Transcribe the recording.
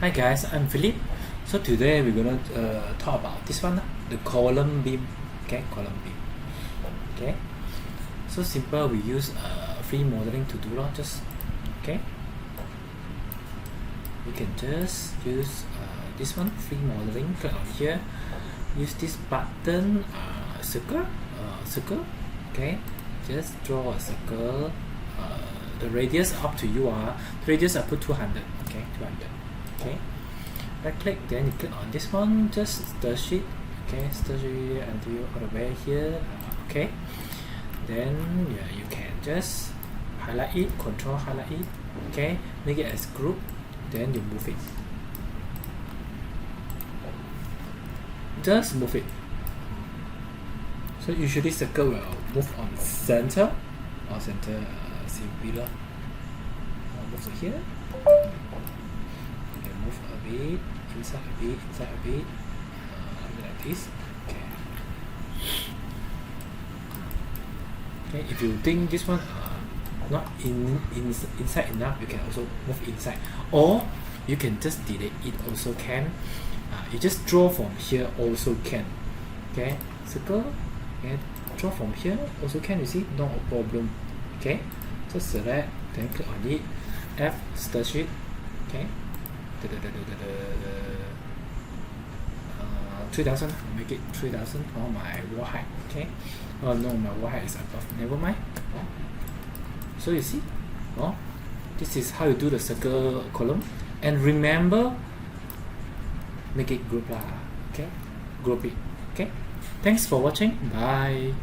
Hi guys, I'm Philip. So today we're gonna talk about this one, the column beam. Okay, column beam. Okay, so simple. We use free modeling to do lot. Just okay. We can just use this one, free modeling. Click on here. Use this button, circle. Okay, just draw a circle. The radius up to you are radius I put 200. Okay, 200. Okay, right click, then you click on this one, just stretch it. Okay, stretch it until all the way here. Okay, then yeah, you can just highlight it, control highlight it. Okay, make it as group, then you move it. Just move it. So usually circle will move on center or center below. Move to here. Okay, move a bit, inside a bit, inside a bit, like this. Okay. Okay. If you think this one not inside enough, you can also move inside, or you can just delete it. Also can. You just draw from here. Also can. Okay. Circle. Okay. Draw from here. Also can. You see, no problem. Okay. Just select, then click on it. F, stretch it. Okay. 3000. Make it 3000 for my wall height. Okay. Oh no, my wall height is above. Never mind. So you see, this is how you do the circle column. And remember, make it group lah. Okay, group it. Okay. Thanks for watching. Bye.